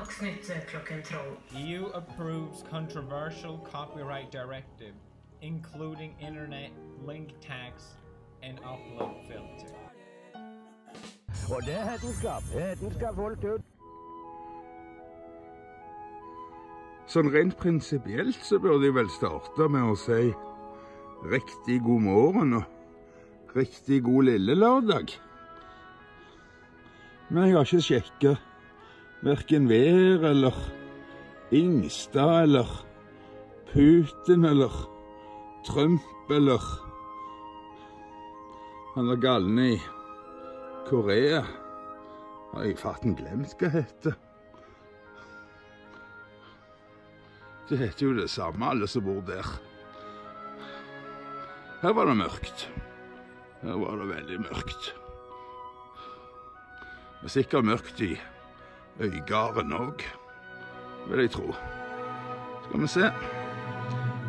Dagsnytt klokken 12. EU approves controversial copyright directive, including internet link tax and upload filter. Og det er hetenskap holdt ut. Sånn rent prinsipielt så burde jeg vel starte med å si riktig god morgen og riktig god lille lørdag. Men jeg har ikke sjekket hverken vær eller Ingstad eller Putin eller Trump eller han er galne i Korea. Har jeg fatten glemt hva heter. Det heter jo det samme, alle som bor der. Her var det mørkt. Her var det veldig mørkt. Det er sikkert mørkt i Øygarden også, vil jeg tro. Skal vi se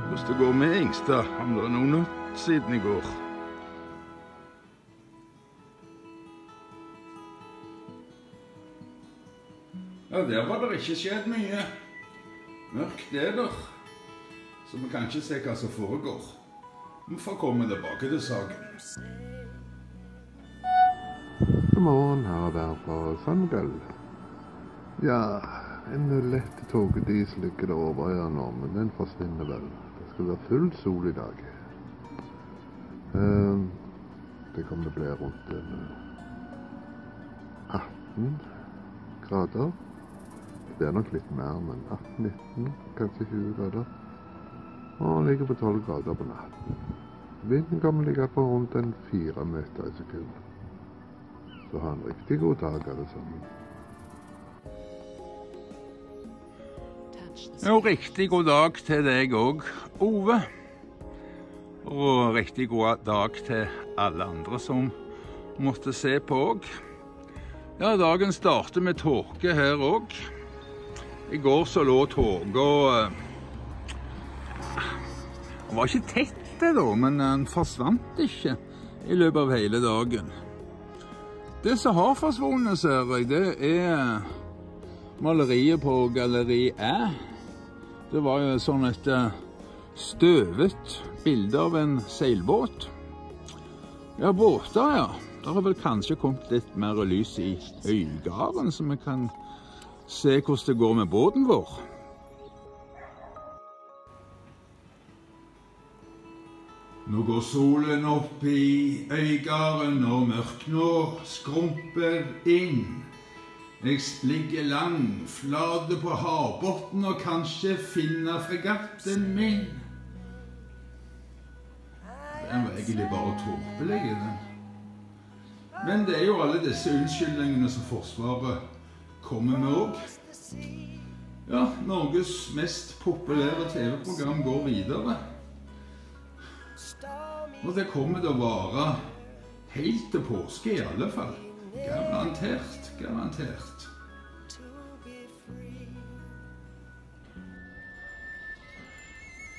hvordan det går med Ingstad, om det er noen nytt siden i går. Ja, der var det ikke skjedd mye. Mørkt er der, så vi kan ikke se hva som foregår. Vi får komme tilbake til saken. God morgen, her der fra Skal. Ja, en lett togedis ligger der over her nå, men den forsvinner vel. Det skal være full sol i dag. Det kommer til å bli rundt 18 grader. Det er nok litt mer, men 18-19, kanskje 20 grader. Og ligger på 12 grader på natten. Vinden kommer ligge på rundt 4 meter i sekundet. Så ha en riktig god dag, alle sammen. Jo, riktig god dag til deg også, Ove. Og riktig god dag til alle andre som måtte se på også. Ja, dagen starter med tåke her også. I går så lå tåka den var ikke tette da, men den forsvant ikke i løpet av hele dagen. Det som har forsvunnet, ser jeg, det er maleriet på galleri Æ. Det var jo sånn et støvet bilde av en seilbåt. Ja, båter, ja. Det har vel kanskje kommet litt mer lys i Øygarden, så vi kan se hvordan det går med båten vår. Nå går solen opp i Øygarden, og mørk nå skrumper inn. Jeg ligger langflate på havbotten og kanskje finner fregatten min. Den var egentlig bare tåpelig, den. Men det er jo alle disse unnskyldningene som Forsvaret kommer med også. Ja, Norges mest populære TV-program går videre. Og det kommer til å vare helt til påske i alle fall. Garantert, garantert.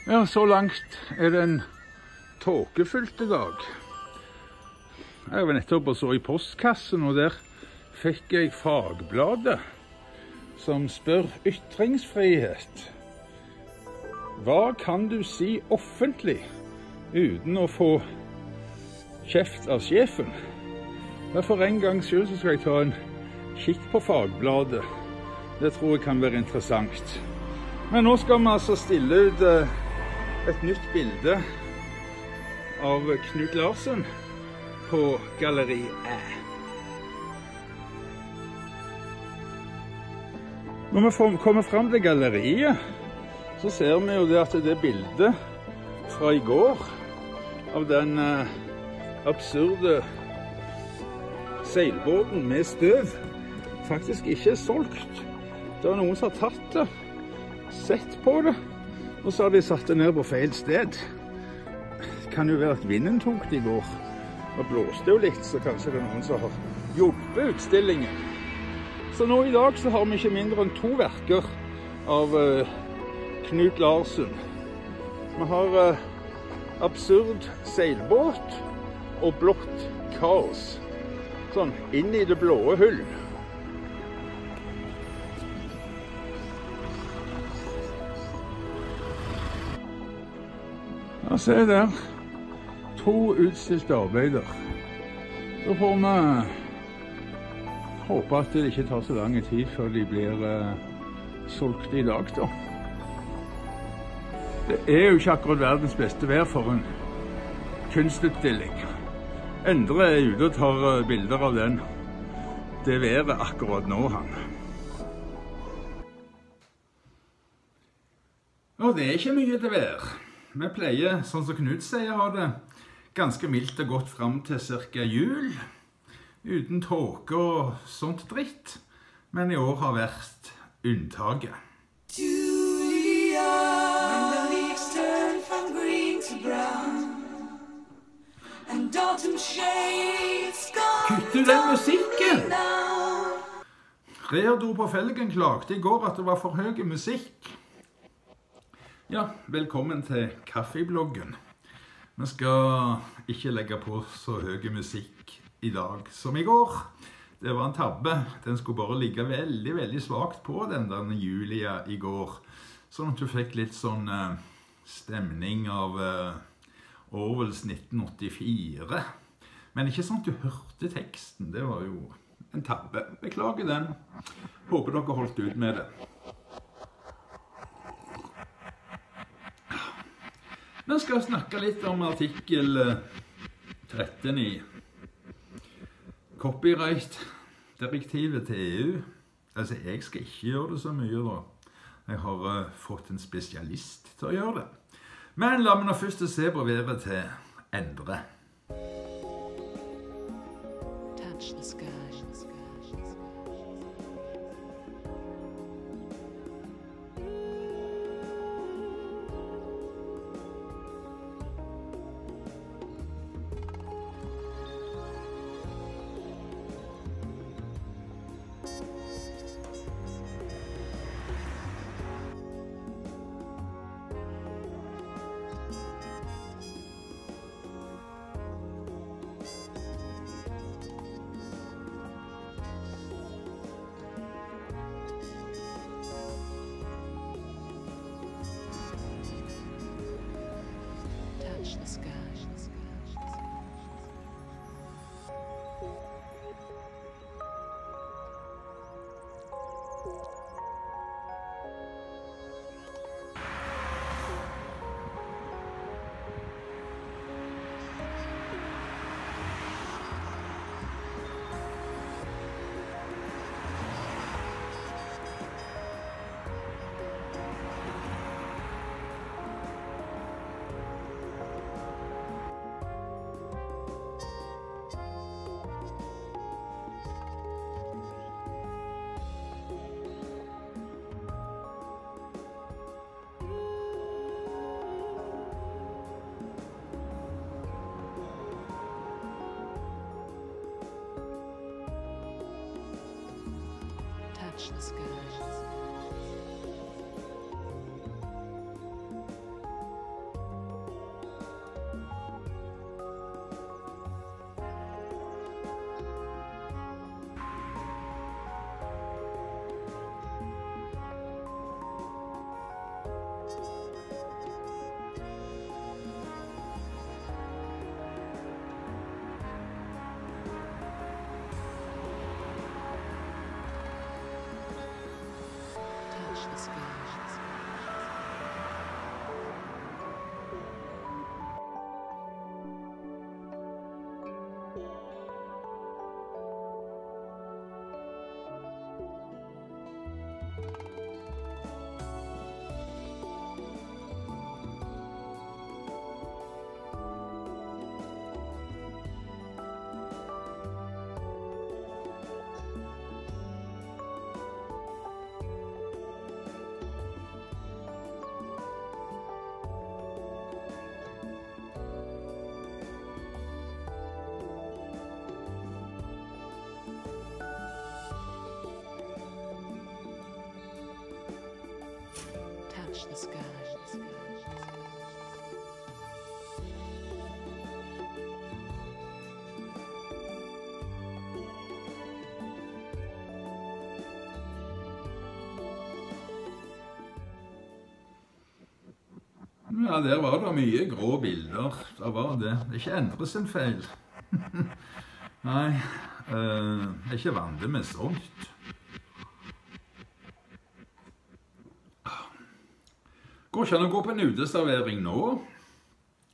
Ja, så langt er det en tåkefylte dag. Jeg var nettopp og så i postkassen, og der fikk jeg Fagbladet, som spør ytringsfrihet. Hva kan du si offentlig uten å få kjeft av sjefen? For en gang selv så skal jeg ta en kikk på Fagbladet. Det tror jeg kan være interessant. Men nå skal vi altså stille ut et nytt bilde av Knut Larsen på galleri Æ. Når vi kommer frem til galleriet, så ser vi jo det at det bildet fra i går av den absurde seilbåten med støv faktisk ikke er solgt. Det er noen som har tatt det, sett på det, og så har de satt det ned på feil sted. Det kan jo være at vinden tok det i går, og blåste jo litt, så kanskje det er noen som har hjulpet utstillingen. Så nå i dag så har vi ikke mindre enn 2 verker av Knut Larsen. Vi har absurd seilbåt og blått kaos. Sånn inn i det blåe hull. Ja, se der. 2 utstilte arbeider. Så får vi håpe at det ikke tar så lang tid før de blir solgt i dag, da. Det er jo ikke akkurat verdens beste vær for en kunstutstilling. Endre er ute og tar bilder av den. Det været akkurat nå, han. Og det er ikke mye til vær. Vi pleier, sånn som Knut sier, ha det ganske mildt og godt frem til cirka jul, uten tåke og sånt dritt. Men i år har vært unntaket. Kutter den musikken! Reardo på felgen klagde i går at det var for høy musikk. Ja, velkommen til kaffebloggen. Vi skal ikke legge på så høy musikk i dag som i går. Det var en tabbe. Den skulle bare ligge veldig, veldig svagt på den Julia i går. Sånn at du fikk litt sånn stemning av Orwells 1984. Men ikke sånn at du hørte teksten. Det var jo en tabbe. Beklager den. Håper dere holdt ut med det. Vi skal snakke litt om artikkel 13 i copyright-direktivet til EU. Altså, jeg skal ikke gjøre det så mye da. Jeg har fått en spesialist til å gjøre det. Men la meg nå først se på været til Endre. Touch the sky. Touch the sky. Ja, der var det mye grå bilder. Det var det. Det er ikke Endre sin feil. Nei, jeg er ikke vant med sånt. Går ikke an å gå på en uteservering nå.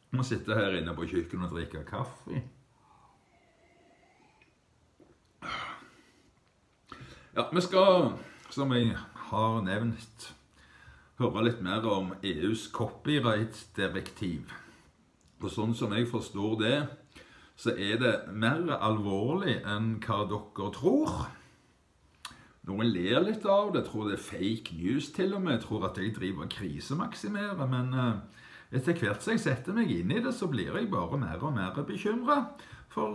Jeg må sitte her inne på kjøkkenet og drikke kaffe. Ja, vi skal, som jeg har nevnt, høre litt mer om EUs copyright-direktiv. Og sånn som jeg forstår det, så er det mer alvorlig enn hva dere tror. Noen ler litt av det, tror det er fake news til og med, tror at jeg driver krisemaksimerer, men etter hvert som jeg setter meg inn i det, så blir jeg bare mer og mer bekymret for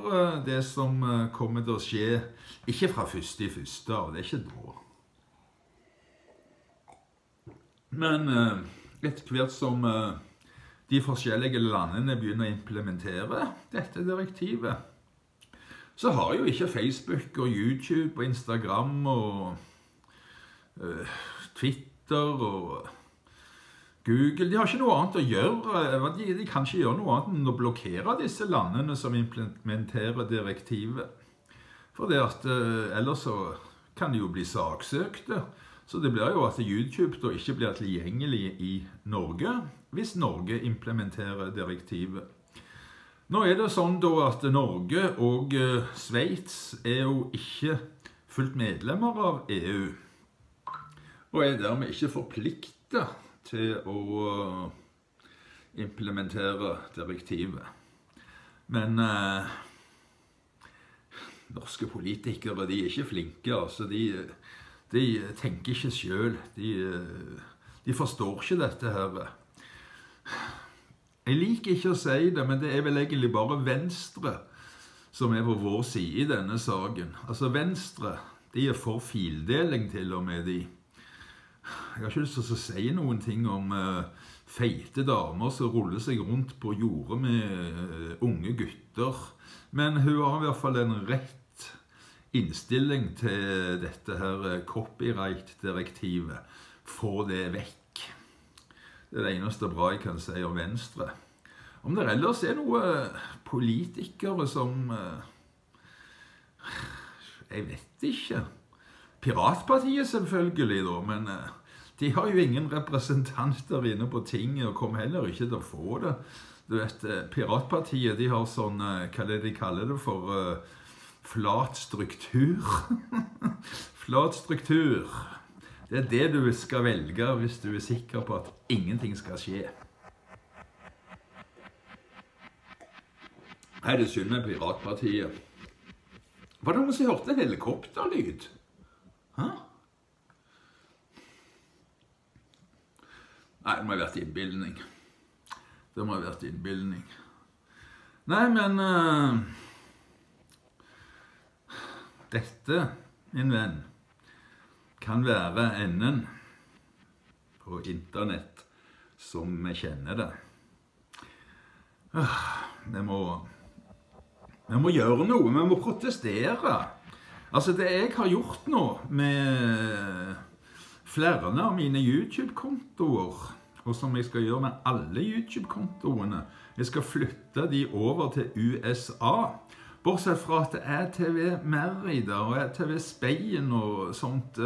det som kommer til å skje, ikke fra 1.1., og det er ikke da. Men etter hvert som de forskjellige landene begynner å implementere dette direktivet, så har jo ikke Facebook og YouTube og Instagram og Twitter og Google, de har ikke noe annet å gjøre. De kan ikke gjøre noe annet enn å blokkere disse landene som implementerer direktivet. For det at ellers så kan de jo bli saksøkte. Så det blir jo at YouTube da ikke blir tilgjengelig i Norge, hvis Norge implementerer direktivet. Nå er det sånn da at Norge og Sveits er jo ikke fullt medlemmer av EU, og er dermed ikke forpliktet til å implementere direktivet. Men norske politikere, de er ikke flinke, altså de tenker ikke selv, de forstår ikke dette her. Jeg liker ikke å si det, men det er vel egentlig bare Venstre som er på vår side i denne saken. Altså Venstre, de er for fildeling til og med de. Jeg har ikke lyst til å si noen ting om feite damer som ruller seg rundt på jordet med unge gutter. Men hun har i hvert fall en rett innstilling til dette her copyright-direktivet. Få det vekk. Det er det eneste bra jeg kan si om Venstre. Om det ellers er noen politikere som jeg vet ikke. Piratpartiet selvfølgelig da, men de har jo ingen representanter inne på tinget og kommer heller ikke til å få det. Du vet, Piratpartiet, de har sånn, hva er det de kaller det for, flat struktur. Flat struktur. Det er det du skal velge hvis du er sikker på at ingenting skal skje. Her er det synd med Piratpartiet. Var det noen som hørte en helikopterlyd? Hæ? Nei, det må ha vært innbildning. Det må ha vært innbildning. Nei, men dette, min venn, kan være enden på internett som vi kjenner det. Vi må gjøre noe, vi må protestere. Altså det jeg har gjort nå med flere av mine YouTube-kontoer, og som jeg skal gjøre med alle YouTube-kontoene, jeg skal flytte de over til USA. Bortsett fra at det er TV Merida og er TV Speien og sånt.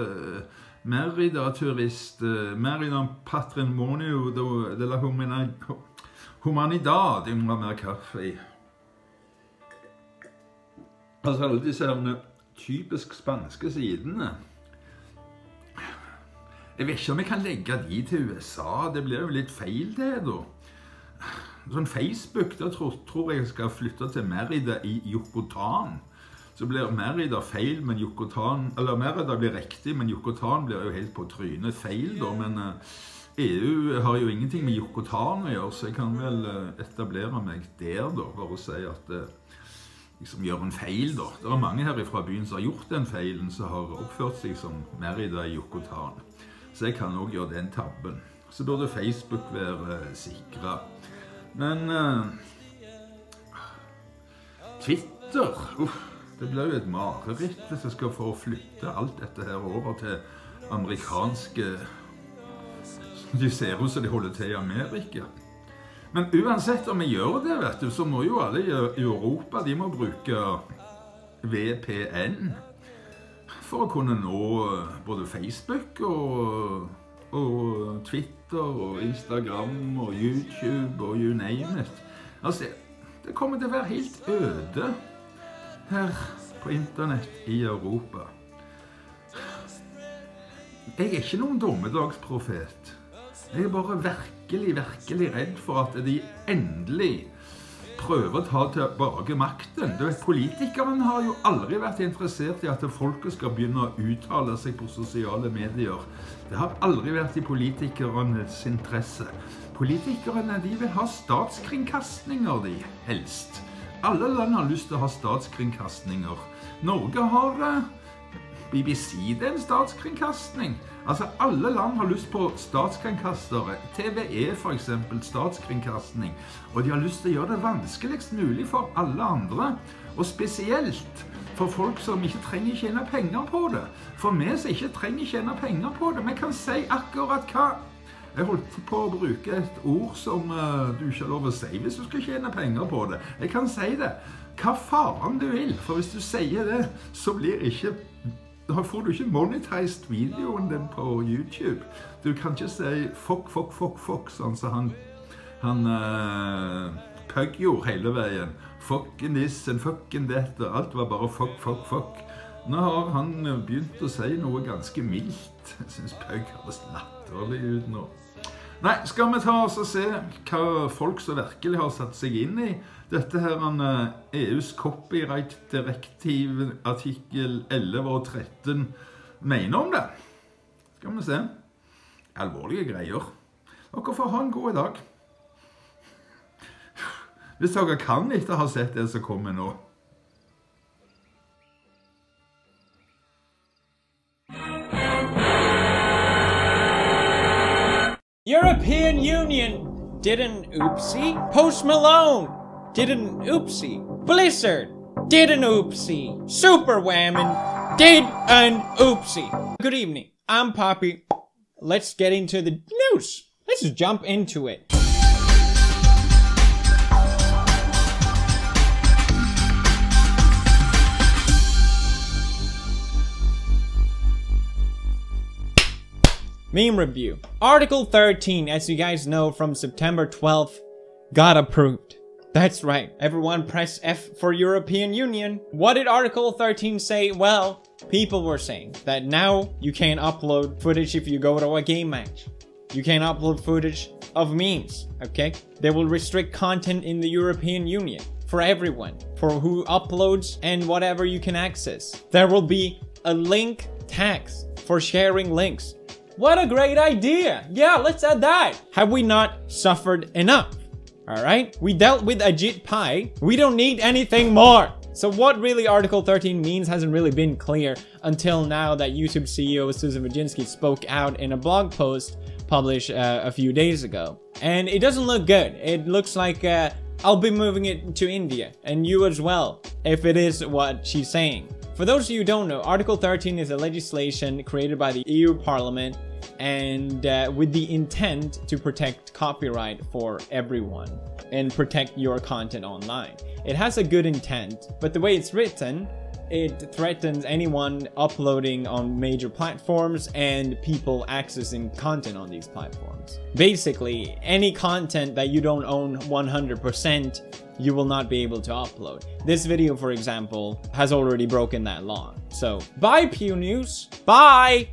Merida turist, Merida patrimonio de la humanidad. Jeg må ha mer kaffe i. Altså alle disse typisk spanske sidene. Jeg vet ikke om jeg kan legge de til USA. Det blir jo litt feil det da. Sånn Facebook, da tror jeg skal flytte til Merida i Yucatan. Så blir Merida feil, men Yucatan, eller Merida blir riktig, men Yucatan blir jo helt på trynet feil da. Men EU har jo ingenting med Yucatan å gjøre, så jeg kan vel etablere meg der da, for å si at liksom gjør en feil da. Det er mange her fra byen som har gjort den feilen, som har oppført seg som Merida i Yucatan. Så jeg kan også gjøre den tabben. Så burde Facebook være sikret. Men Twitter, det blir jo et mareritt hvis jeg skal få flytte alt dette her over til amerikanske. De ser ut som de holder til i Amerika. Men uansett om vi gjør det, vet du, så må jo alle i Europa, de må bruke VPN for å kunne nå både Facebook og Twitter og Instagram og YouTube og you name it. Altså, det kommer til å være helt øde her på internett i Europa. Jeg er ikke noen dommedagsprofet. Jeg er bare virkelig redd for at de endelig prøver å ta tilbake makten. Du vet, politikerne har jo aldri vært interessert i at folket skal begynne å uttale seg på sosiale medier. Det har aldri vært i politikernes interesse. Politikerne, de vil ha statskringkastninger, de helst. Alle land har lyst til å ha statskringkastninger. Norge har BBC, det er en statskringkastning. Altså, alle land har lyst på statskringkastere. TV for eksempel, statskringkastning. Og de har lyst til å gjøre det vanskeligst mulig for alle andre. Og spesielt for folk som ikke trenger tjene penger på det. For vi som ikke trenger tjene penger på det, vi kan si akkurat hva. Jeg holdt på å bruke et ord som du ikke har lov å si hvis du skal tjene penger på det. Jeg kan si det. Hva faen du vil, for hvis du sier det, så da får du ikke monetized videoen din på YouTube. Du kan ikke si fuck, sånn som han Pug gjorde hele veien. Fucking this and fucking that, og alt var bare fuck. Nå har han begynt å si noe ganske mildt. Jeg synes Pug høres latterlig ut nå. Nei, skal vi ta oss og se hva folk som virkelig har satt seg inn i dette her EUs copyright-direktiv artikkel 11 og 13 mener om det? Skal vi se. Alvorlige greier. Dere får ha en god dag. Hvis dere kan ikke ha sett det som kommer nå. European Union did an oopsie. Post Malone did an oopsie. Blizzard did an oopsie. Super Whammon did an oopsie. Good evening, I'm Poppy. Let's get into the news. Let's just jump into it. Meme review. Article 13, as you guys know, from September 12th, got approved. That's right, everyone press F for European Union. What did Article 13 say? Well, people were saying that now you can't upload footage if you go to a game match. You can't upload footage of memes, okay? They will restrict content in the European Union for everyone, for who uploads and whatever you can access. There will be a link tax for sharing links. What a great idea! Yeah, let's add that! Have we not suffered enough? Alright? We dealt with Ajit Pai. We don't need anything more! So what really Article 13 means hasn't really been clear until now that YouTube CEO Susan Wojcicki spoke out in a blog post published a few days ago. And it doesn't look good. It looks like I'll be moving it to India, and you as well, if it is what she's saying. For those of you who don't know, Article 13 is a legislation created by the EU Parliament and with the intent to protect copyright for everyone and protect your content online. It has a good intent, but the way it's written, it threatens anyone uploading on major platforms and people accessing content on these platforms. Basically, any content that you don't own 100%, you will not be able to upload. This video, for example, has already broken that law. So, bye Pew News! Bye!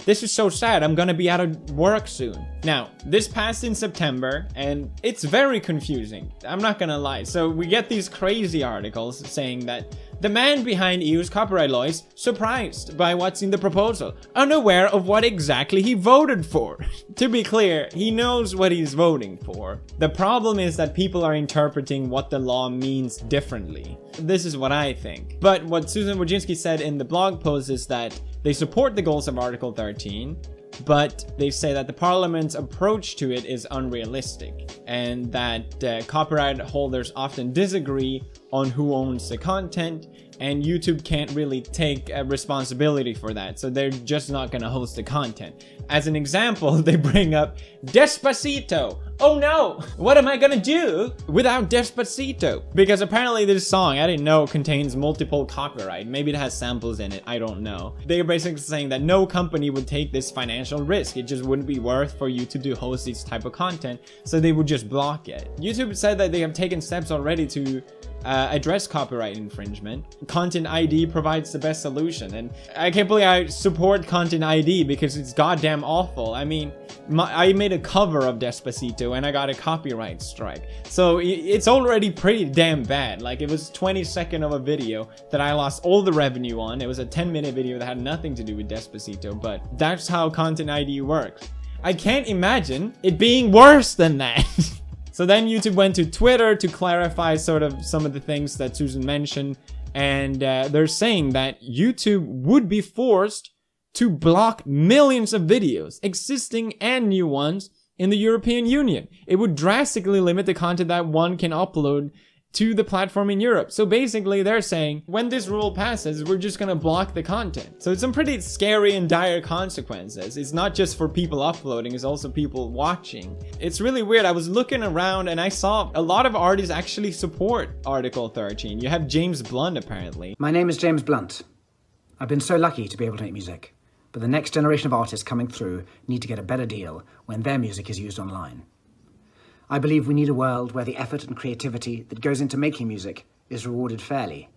This is so sad, I'm gonna be out of work soon. Now, this passed in September, and it's very confusing. I'm not gonna lie. So we get these crazy articles saying that the man behind EU's copyright law is surprised by what's in the proposal, unaware of what exactly he voted for. To be clear, he knows what he's voting for. The problem is that people are interpreting what the law means differently. This is what I think. But what Susan Wojcicki said in the blog post is that they support the goals of Article 13, but they say that the Parliament's approach to it is unrealistic, and that copyright holders often disagree on who owns the content, and YouTube can't really take responsibility for that, so they're just not gonna host the content. As an example, they bring up Despacito. Oh no, what am I gonna do without Despacito? Because apparently this song, I didn't know, contains multiple copyright. Maybe it has samples in it, I don't know. They're basically saying that no company would take this financial risk. It just wouldn't be worth for YouTube to host this type of content, so they would just block it. YouTube said that they have taken steps already to address copyright infringement. Content ID provides the best solution, and I can't believe I support Content ID because it's goddamn awful. I mean, I made a cover of Despacito and I got a copyright strike, so it's already pretty damn bad. Like, it was 20 seconds of a video that I lost all the revenue on. It was a 10-minute video that had nothing to do with Despacito, but that's how Content ID works. I can't imagine it being worse than that. So then YouTube went to Twitter to clarify sort of some of the things that Susan mentioned, and they're saying that YouTube would be forced to block millions of videos, existing and new ones, in the European Union. It would drastically limit the content that one can upload to the platform in Europe. So basically they're saying, when this rule passes, we're just gonna block the content. So it's some pretty scary and dire consequences. It's not just for people uploading, it's also people watching. It's really weird. I was looking around and I saw a lot of artists actually support Article 13. You have James Blunt, apparently. My name is James Blunt. I've been so lucky to be able to make music, but the next generation of artists coming through need to get a better deal when their music is used online. I believe we need a world where the effort and creativity that goes into making music is rewarded fairly.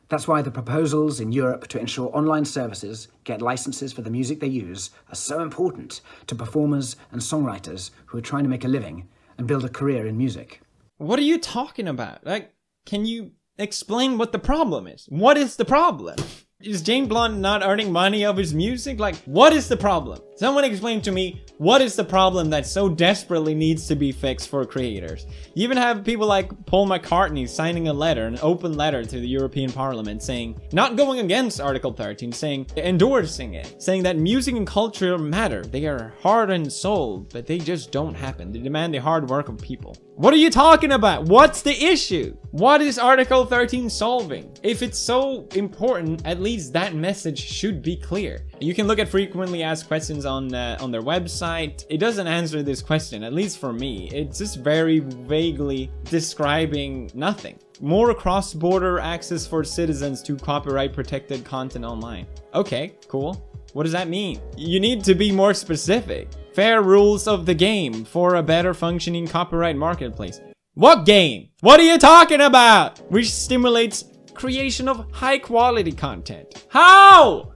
That's why the proposals in Europe to ensure online services get licenses for the music they use are so important to performers and songwriters who are trying to make a living and build a career in music. What are you talking about? Like, can you explain what the problem is? What is the problem? Is James Blunt not earning money of his music? Like, what is the problem? Someone explain to me, what is the problem that so desperately needs to be fixed for creators? You even have people like Paul McCartney signing a letter, an open letter to the European Parliament saying, not going against Article 13, saying, endorsing it, saying that music and culture matter. They are heart and soul, but they just don't happen. They demand the hard work of people. What are you talking about? What's the issue? What is Article 13 solving? If it's so important, at least that message should be clear. You can look at frequently asked questions on their website. It doesn't answer this question, at least for me. It's just very vaguely describing nothing. More cross-border access for citizens to copyright-protected content online. Okay, cool. What does that mean? You need to be more specific. Fair rules of the game for a better functioning copyright marketplace. What game? What are you talking about? Which stimulates creation of high-quality content. How?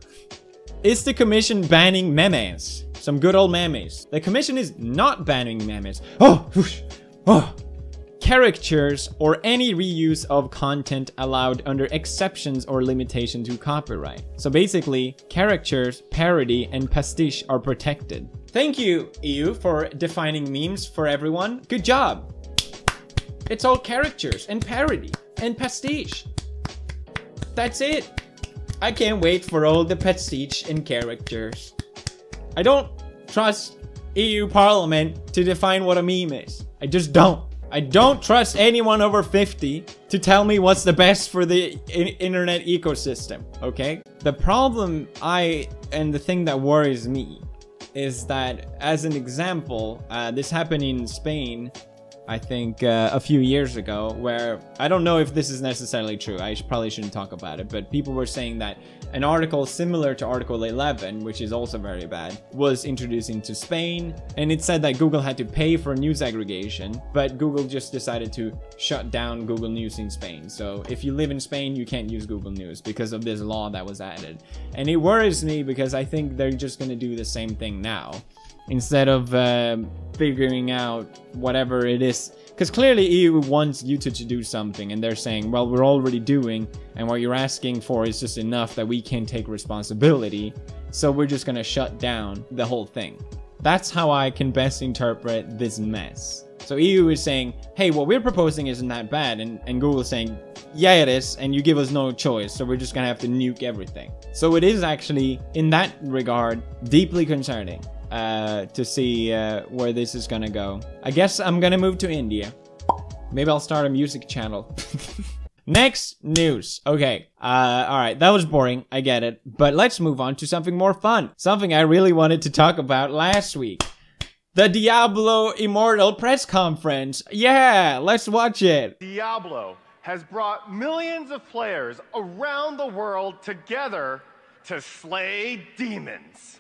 Is the commission banning memes? Some good old memes. The commission is not banning memes. Oh, whoosh, oh. Caricatures or any reuse of content allowed under exceptions or limitation to copyright. So basically, caricatures, parody, and pastiche are protected. Thank you, EU, for defining memes for everyone. Good job. It's all caricatures and parody and pastiche. That's it. I can't wait for all the pastiche and characters. I don't trust EU Parliament to define what a meme is. I just don't. I don't trust anyone over 50 to tell me what's the best for the internet ecosystem, okay? The problem and the thing that worries me is that, as an example, this happened in Spain, I think a few years ago, where I don't know if this is necessarily true. I probably shouldn't talk about it, but people were saying that an article similar to Article 11, which is also very bad, was introduced into Spain, and it said that Google had to pay for news aggregation, but Google just decided to shut down Google News in Spain. So if you live in Spain, you can't use Google News because of this law that was added. And it worries me because I think they're just gonna do the same thing now, instead of figuring out whatever it is. Because clearly EU wants YouTube to do something, and they're saying, well, we're already doing, and what you're asking for is just enough that we can't take responsibility, so we're just gonna shut down the whole thing. That's how I can best interpret this mess. So EU is saying, hey, what we're proposing isn't that bad, and Google is saying, yeah, it is, and you give us no choice, so we're just gonna have to nuke everything. So it is actually, in that regard, deeply concerning. To see where this is gonna go. I guess I'm gonna move to India. Maybe I'll start a music channel. Next news. Okay, alright, that was boring, I get it. But let's move on to something more fun. Something I really wanted to talk about last week. The Diablo Immortal press conference. Yeah, let's watch it. Diablo has brought millions of players around the world together to slay demons.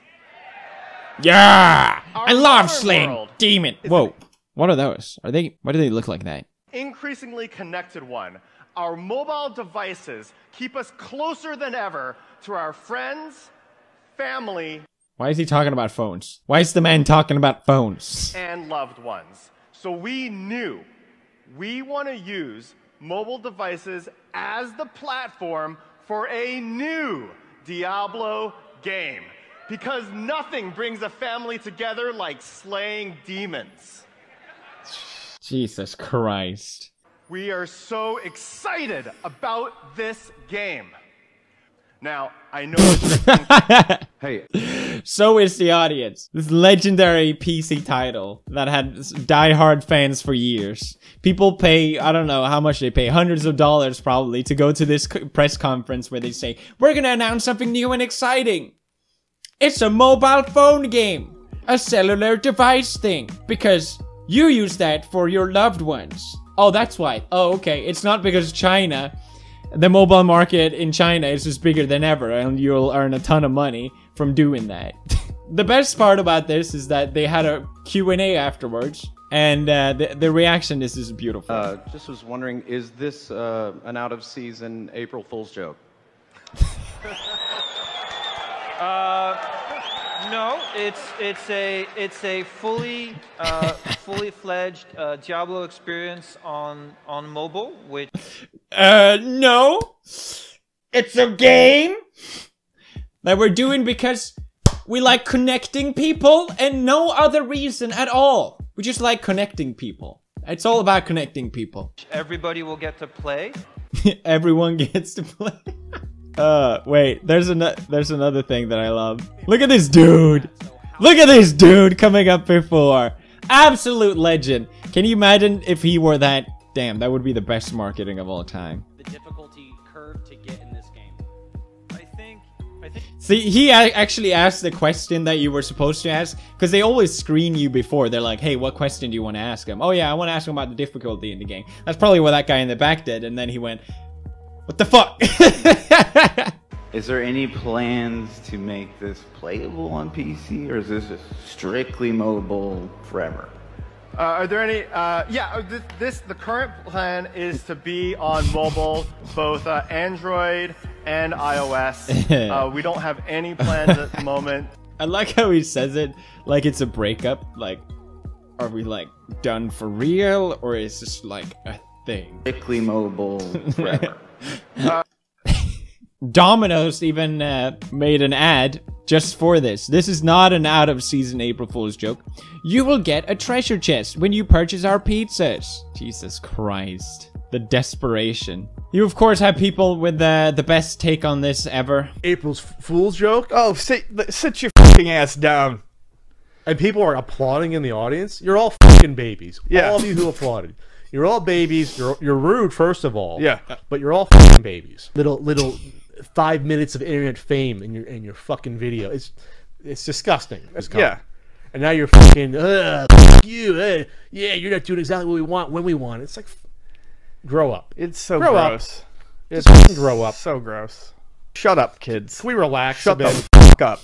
Yeah! Our I love modern slaying world demon. Whoa, what are those? Why do they look like that? Increasingly connected one. Our mobile devices keep us closer than ever to our friends, family, Why is he talking about phones? Why is the man talking about phones? and loved ones. So we knew we want to use mobile devices as the platform for a new Diablo game. Because nothing brings a family together like slaying demons. Jesus Christ. We are so excited about this game. Now, I know what you're thinking. Hey, So is the audience. This legendary PC title that had die-hard fans for years. People pay, I don't know how much they pay, hundreds of dollars probably, to go to this press conference where they say, we're gonna announce something new and exciting. It's a mobile phone game. A cellular device thing. Because you use that for your loved ones. Oh, that's why. Oh, okay. It's not because China, the mobile market in China is just bigger than ever and you'll earn a ton of money from doing that. The best part about this is that they had a Q&A afterwards and the reaction is just beautiful. Just was wondering, is this an out-of-season April Fool's joke? No, it's a fully fledged Diablo experience on mobile, which No. It's a game that we're doing because we like connecting people and no other reason at all. We just like connecting people. It's all about connecting people. everybody will get to play. Everyone gets to play. Wait, there's another thing that I love. Look at this dude. Look at this dude coming up before. Absolute legend. Can you imagine if he were that? Damn, that would be the best marketing of all time. The difficulty curve to get in this game. I think. See, he actually asked the question that you were supposed to ask, because they always screen you before. They're like, hey, what question do you want to ask him? Oh yeah, I want to ask him about the difficulty in the game. That's probably what that guy in the back did, and then he went, what the fuck? Is there any plans to make this playable on PC, or is this just strictly mobile forever? Are there any? The current plan is to be on mobile, both Android and iOS. We don't have any plans at the moment. I like how he says it like it's a breakup. Like, are we like done for real, or is this like a thing? Strictly mobile forever. Domino's even made an ad just for this. This is not an out-of-season April Fool's joke. You will get a treasure chest when you purchase our pizzas. Jesus Christ. The desperation. You, of course, have people with the best take on this ever. April's Fool's joke? Oh, sit your fucking ass down. And people are applauding in the audience? You're all fucking babies. Yeah. All of you who applauded. You're all babies. You're rude, first of all. Yeah. But you're all fucking babies. Little 5 minutes of internet fame in your fucking video. It's disgusting. Yeah. And now you're fucking fuck you. Yeah, you're not doing exactly what we want when we want. It's like, grow up. It's so Grow up. gross. Just fucking grow up. So gross. Shut up, kids. Can we relax Shut a bit? the fuck up.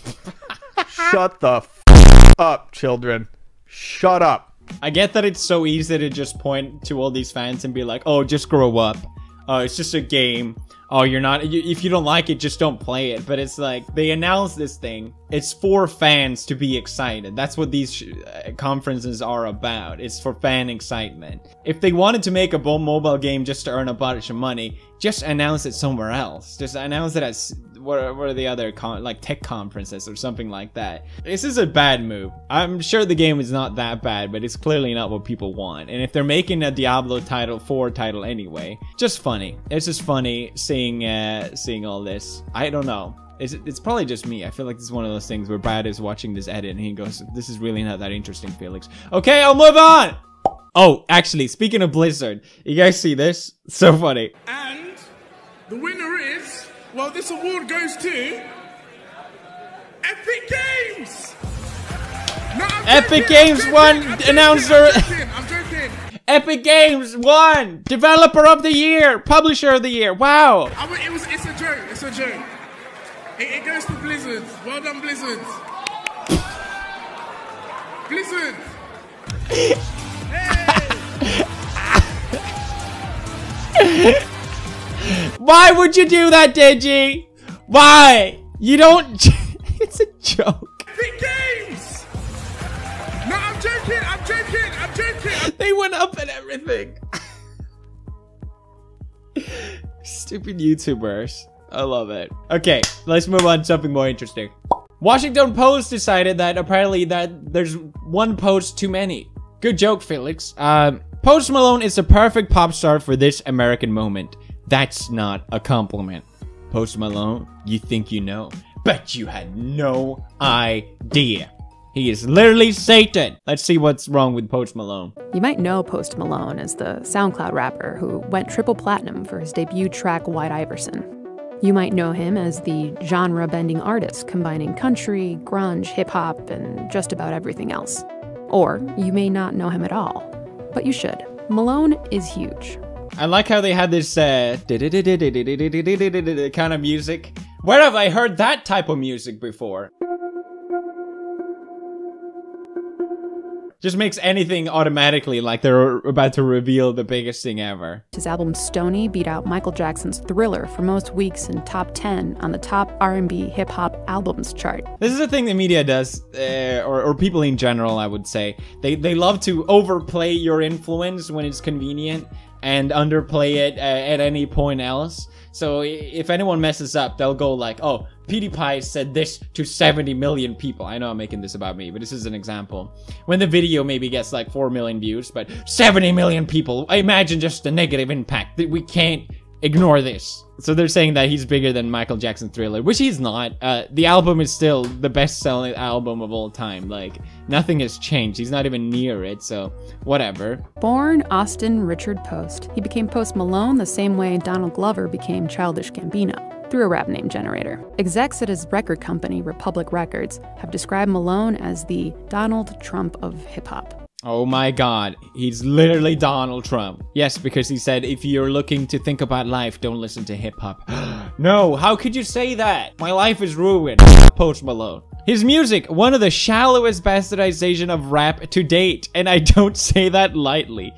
Shut the fuck up, children. Shut up. I get that it's so easy to just point to all these fans and be like, oh, just grow up. Oh, it's just a game. Oh, you're not, if you don't like it, just don't play it. But it's like, they announced this thing. It's for fans to be excited. That's what these conferences are about. It's for fan excitement. If they wanted to make a mobile game just to earn a bunch of money, just announce it somewhere else. Just announce it as, what are the other, like tech conferences or something like that. This is a bad move. I'm sure the game is not that bad, but it's clearly not what people want. And if they're making a Diablo title 4 title anyway, just funny. It's just funny seeing all this. I don't know. It's probably just me. I feel like this is one of those things where Brad is watching this edit and he goes, this is really not that interesting, Felix. Okay, I'll move on! Oh, actually, speaking of Blizzard, you guys see this? So funny. And The winner is, well, this award goes to Epic Games. No, Epic Games won. Announcer. I'm joking. Epic Games won. Developer of the year. Publisher of the year. Wow. It's a joke. It's a joke. It goes to Blizzard. Well done, Blizzard. Blizzard. Why would you do that, Digi? Why? You don't. It's a joke. Epic Games. No, I'm joking. I'm joking. I'm joking. They went up and everything. Stupid YouTubers. I love it. Okay, let's move on to something more interesting. Washington Post decided that apparently that there's one post too many. Good joke, Felix. Post Malone is the perfect pop star for this American moment. That's not a compliment. Post Malone, you think you know, but you had no idea. He is literally Satan. Let's see what's wrong with Post Malone. You might know Post Malone as the SoundCloud rapper who went triple platinum for his debut track White Iverson. You might know him as the genre-bending artist combining country, grunge, hip-hop, and just about everything else. Or you may not know him at all, but you should. Malone is huge. I like how they had this kind of music. Where have I heard that type of music before? Just makes anything automatically like they're about to reveal the biggest thing ever. His album Stoney beat out Michael Jackson's Thriller for most weeks in top 10 on the top R&B hip-hop albums chart. This is the thing the media does, or people in general, I would say. They love to overplay your influence when it's convenient and underplay it at any point else. So if anyone messes up, they'll go like, oh, PewDiePie said this to 70 million people. I know I'm making this about me, but this is an example. When the video maybe gets like 4 million views, but 70 million people, I imagine just the negative impact. That we can't ignore this. So they're saying that he's bigger than Michael Jackson Thriller, which he's not. The album is still the best-selling album of all time. Like, nothing has changed. He's not even near it, so whatever. Born Austin Richard Post, he became Post Malone the same way Donald Glover became Childish Gambino, through a rap name generator. Execs at his record company, Republic Records, have described Malone as the Donald Trump of hip-hop. Oh my god, he's literally Donald Trump. Yes, because he said, if you're looking to think about life, don't listen to hip-hop. No, how could you say that? My life is ruined. Post Malone. His music, one of the shallowest bastardization of rap to date, and I don't say that lightly.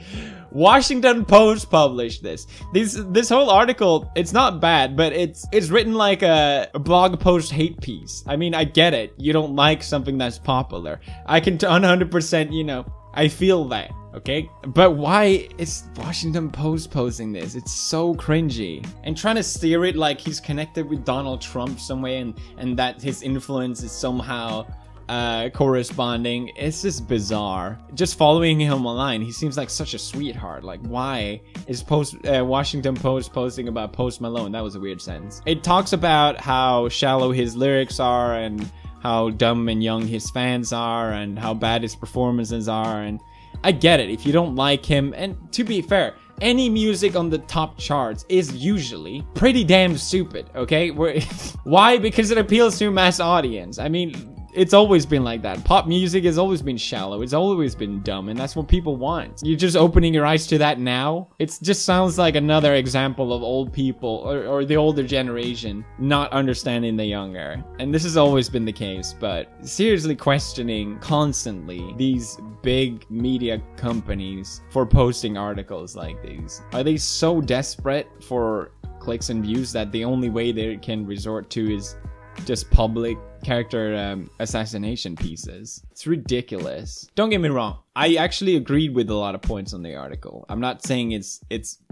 Washington Post published this. This whole article, it's not bad, but it's written like a blog post hate piece. I mean, I get it. You don't like something that's popular. I can 100%, you know, I feel that, okay? But why is Washington Post posting this? It's so cringy. And trying to steer it like he's connected with Donald Trump some way and that his influence is somehow corresponding. It's just bizarre. Just following him online, he seems like such a sweetheart. Like, why is Washington Post posting about Post Malone? That was a weird sentence. It talks about how shallow his lyrics are and how dumb and young his fans are and how bad his performances are, and I get it if you don't like him. And to be fair, any music on the top charts is usually pretty damn stupid, okay? Why? Because it appeals to a mass audience. I mean, it's always been like that. Pop music has always been shallow. It's always been dumb, and that's what people want. You're just opening your eyes to that now? It just sounds like another example of old people, or the older generation, not understanding the younger. And this has always been the case, but seriously questioning constantly these big media companies for posting articles like these. Are they so desperate for clicks and views that the only way they can resort to is just public character assassination pieces? It's ridiculous. Don't get me wrong, I actually agreed with a lot of points on the article. I'm not saying it's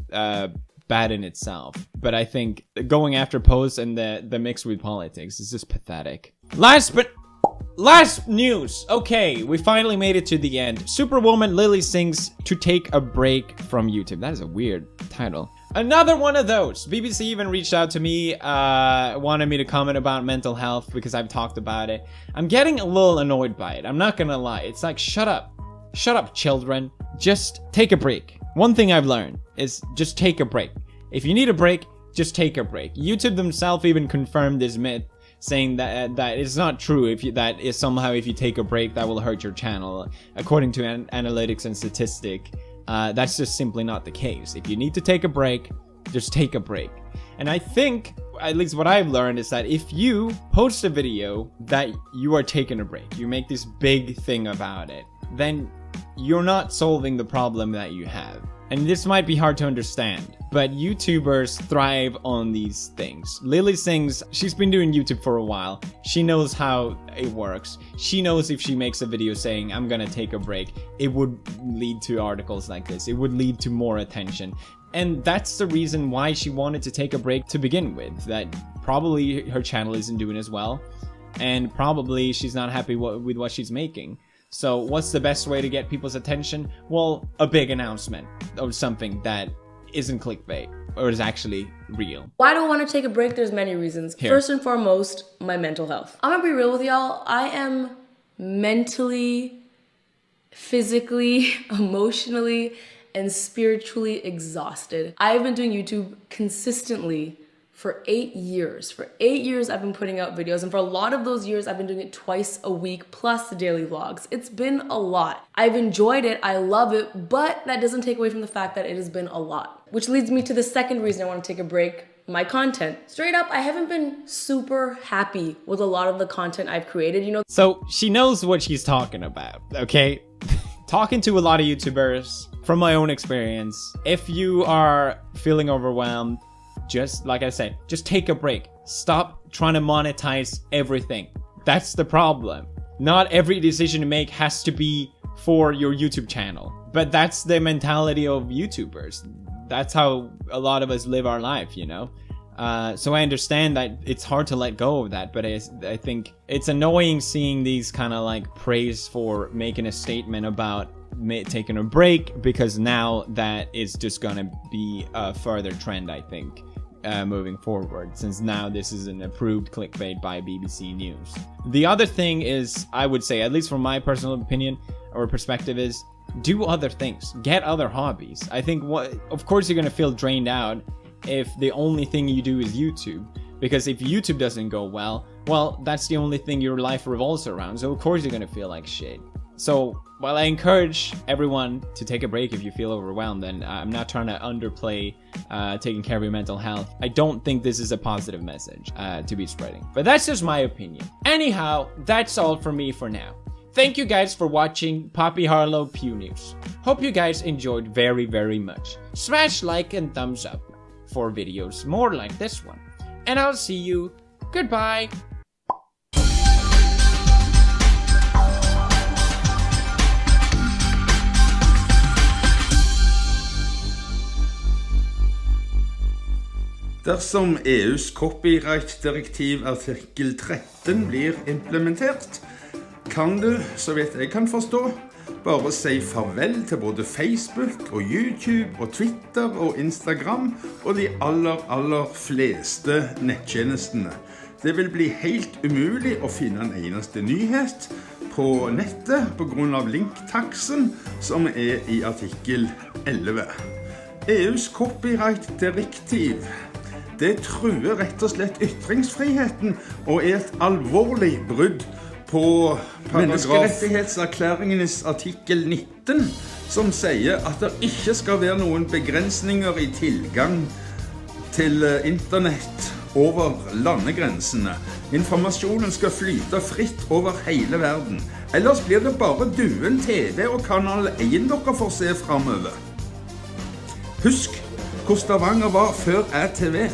bad in itself, but I think going after posts and the mix with politics is just pathetic. Last news. Okay, we finally made it to the end. Superwoman Lily sings to take a break from YouTube. That is a weird title. Another one of those. BBC even reached out to me, wanted me to comment about mental health because I've talked about it. I'm getting a little annoyed by it. I'm not gonna lie. It's like, shut up. Shut up, children. Just take a break. One thing I've learned is just take a break. If you need a break, just take a break. YouTube themselves even confirmed this myth, saying that it's not true if you take a break that will hurt your channel. According to analytics and statistic, that's just simply not the case. If you need to take a break, just take a break. And I think, at least what I've learned, is that if you post a video that you are taking a break, you make this big thing about it, then you're not solving the problem that you have. And this might be hard to understand, but YouTubers thrive on these things. Lily Sings, she's been doing YouTube for a while. She knows how it works. She knows if she makes a video saying, I'm gonna take a break, it would lead to articles like this. It would lead to more attention. And that's the reason why she wanted to take a break to begin with. That probably her channel isn't doing as well, and probably she's not happy with what she's making. So what's the best way to get people's attention? Well, a big announcement or something that isn't clickbait or is actually real. Why do I want to take a break? There's many reasons. Here. First and foremost, my mental health. I'm gonna be real with y'all. I am mentally, physically, emotionally, and spiritually exhausted. I've been doing YouTube consistently for 8 years. For 8 years, I've been putting out videos, and for a lot of those years, I've been doing it twice a week, plus the daily vlogs. It's been a lot. I've enjoyed it, I love it, but that doesn't take away from the fact that it has been a lot. Which leads me to the second reason I want to take a break, my content. Straight up, I haven't been super happy with a lot of the content I've created, you know. So she knows what she's talking about, okay? Talking to a lot of YouTubers, from my own experience, if you are feeling overwhelmed, just like I said, just take a break. Stop trying to monetize everything. That's the problem. Not every decision you make has to be for your YouTube channel. But that's the mentality of YouTubers. That's how a lot of us live our life, you know? So I understand that it's hard to let go of that, but I think it's annoying seeing these kind of like praise for making a statement about taking a break, because now that is just gonna be a further trend, I think. Moving forward, since now this is an approved clickbait by BBC News. The other thing is, I would say, at least from my personal opinion or perspective, is do other things, get other hobbies. I think of course you're gonna feel drained out if the only thing you do is YouTube, because if YouTube doesn't go well, that's the only thing your life revolves around, so of course you're gonna feel like shit. So while I encourage everyone to take a break if you feel overwhelmed, and I'm not trying to underplay taking care of your mental health, I don't think this is a positive message to be spreading. But that's just my opinion. Anyhow, that's all for me for now. Thank you guys for watching Poppy Harlow Pew News. Hope you guys enjoyed very, very much. Smash like and thumbs up for videos more like this one. And I'll see you. Goodbye. Dersom EUs copyright-direktiv artikkel 13 blir implementert, kan du, så vidt jeg kan forstå, bare si farvel til både Facebook og YouTube og Twitter og Instagram og de aller fleste nettjenestene. Det vil bli helt umulig å finne en eneste nyhet på nettet på grunn av linktaksen som i artikkel 11. EUs copyright-direktiv, det truer rett og slett ytringsfriheten og et alvorlig brudd på menneskerettighetserklæringenes artikkel 19, som sier at det ikke skal være noen begrensninger i tilgang til internett over landegrensene. Informasjonen skal flyte fritt over hele verden. Ellers blir det bare duen TV og kanal 1 dere får se fremover. Husk hvor Stavanger var før ATV.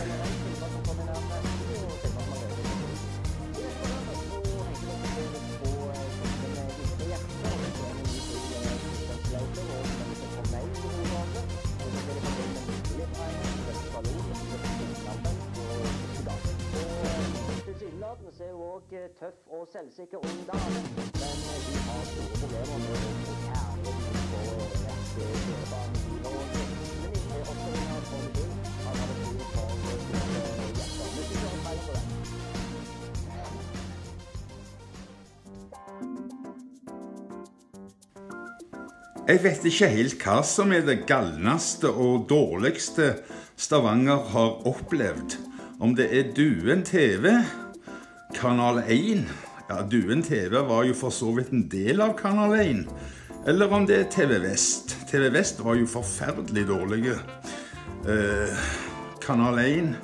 Tøff og selvsikker ungdom, men vi har store problemer med å kjærle på kjørebanen og men ikke oppføringer på bil. Han hadde brug for hjerter. Men vi gjør feil på det. Jeg vet ikke helt hva som det galneste og dårligste Stavanger har opplevd. Om det er Duen TV, Kanal 1, ja, Duen TV var jo for så vidt en del av Kanal 1, eller om det er TV Vest. TV Vest var jo forferdelig dårlige. Kanal 1,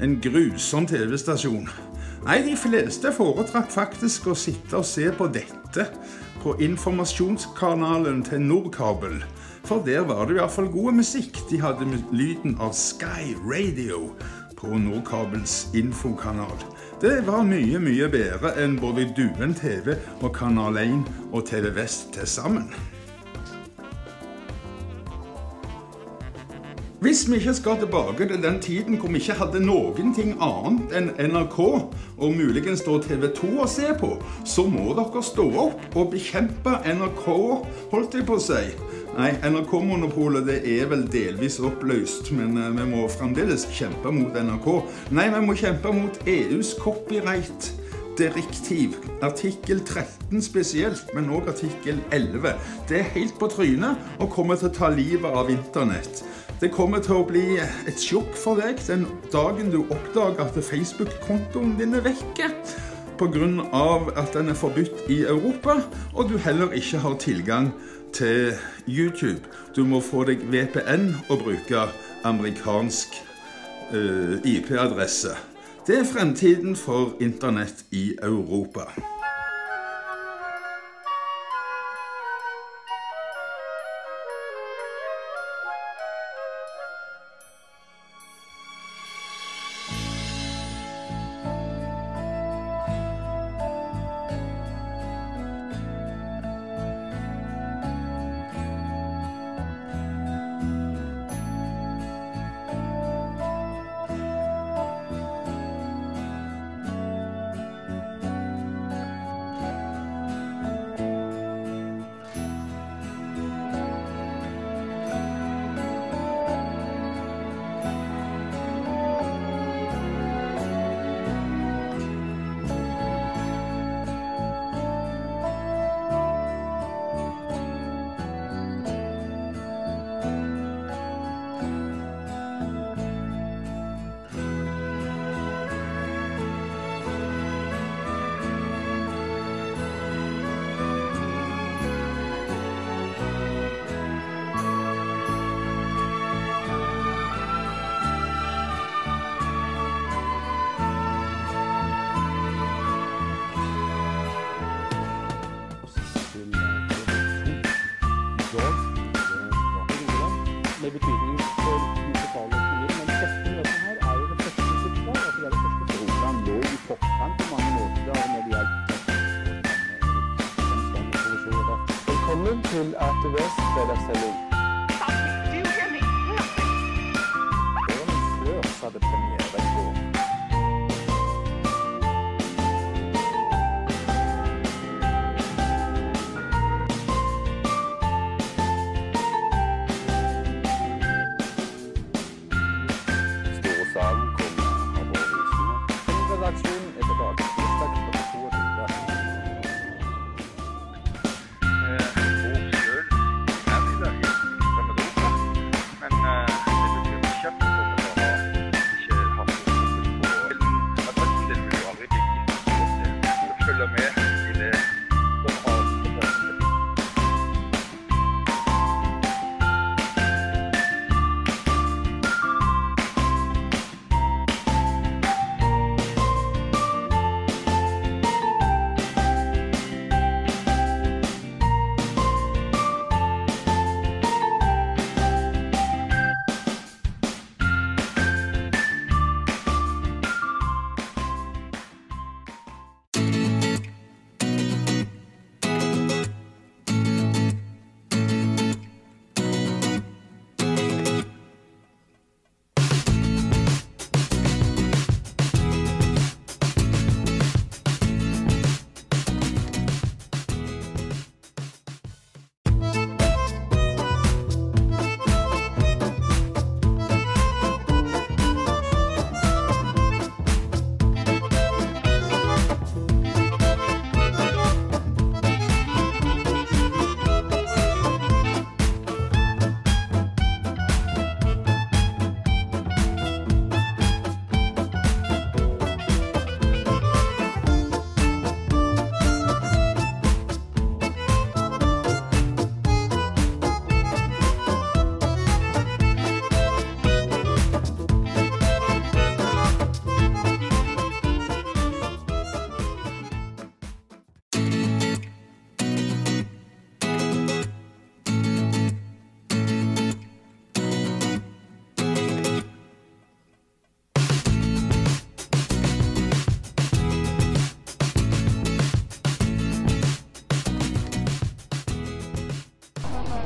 en grusom TV-stasjon. Nei, de fleste foretrakk faktisk å sitte og se på dette på informasjonskanalen til Nordkabel. For der var det i hvert fall god musikk. De hadde lyden av Sky Radio på Nordkabels infokanal. Det var mye, mye bedre enn både Duen TV og Kanal 1 og TV Vest til sammen. Hvis vi ikke skal tilbake til den tiden hvor vi ikke hadde noen ting annet enn NRK og muligens da TV 2 å se på, så må dere stå opp og bekjempe NRK, holdt jeg på å si. Nei, NRK-monopolet det er vel delvis oppløst, men vi må fremdeles kjempe mot NRK. Nei, vi må kjempe mot EUs copyright-direktiv, artikkel 13 spesielt, men også artikkel 11. Det er helt på trynet og kommer til å ta livet av internett. Det kommer til å bli et sjokk for deg den dagen du oppdager at Facebook-kontoen din er vekke på grunn av at den er forbudt i Europa, og du heller ikke har tilgang til YouTube. Du må få deg VPN og bruke amerikansk IP-adresse. Det er fremtiden for internett i Europa. Med betydning for den totale økonomien, men dette møtet her er jo det første sluttmål, altså det er det første program lå i forkant på mange måter når det gjaldt Velkommen til ATVs fredagssending. Årens klør hadde premiere i går. Redaksjonen er tilbake tirsdag klokka 22.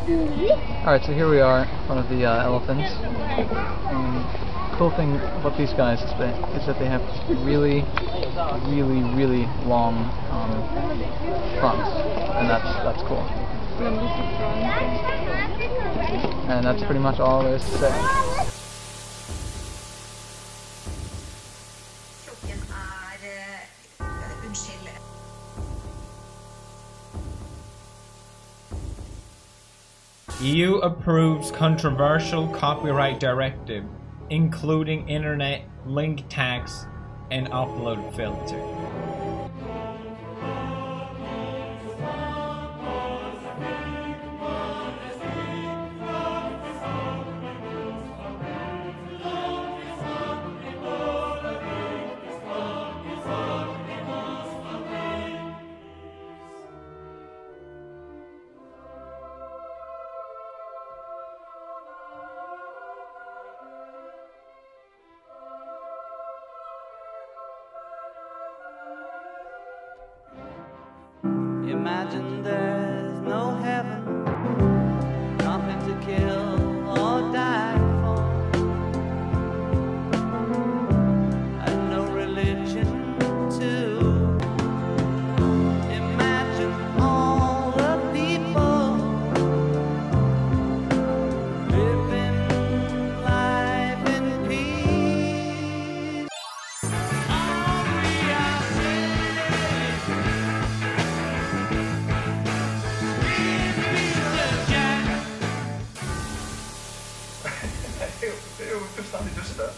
Alright, so here we are in front of the elephants. Cool thing about these guys is that they have really long fronts, and that's cool. And that's pretty much all there is to say. EU approves controversial copyright directive, including internet link tax and upload filter. Imagine there's no heaven, nothing to kill or die for, and no religion too. Imagine all the people living life in peace. All we are Det er jo fullstendig dustet.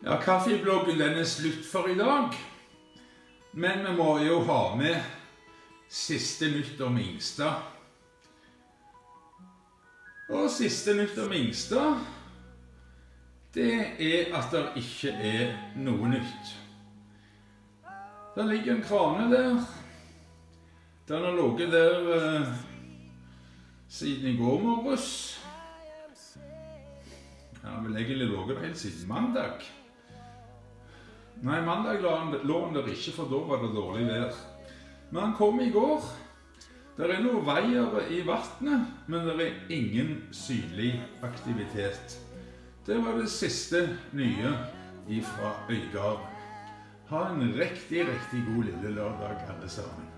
Ja, kaffebloggen den er slutt for i dag. Men vi må jo ha med siste nytt om Ingstad. Og siste nytt om Ingstad, det er at det ikke er noe nytt. Det ligger en krane der. Den har ligget der siden i går morges. Den har vel egentlig ligget helt siden mandag. Nei, mandag lå den der ikke, for da var det dårlig vær. Men han kom i går. Det er noen veier i vattnet, men det er ingen synlig aktivitet. Det var det siste nye fra Øygarden. Ha en riktig god lille lørdag alle sammen.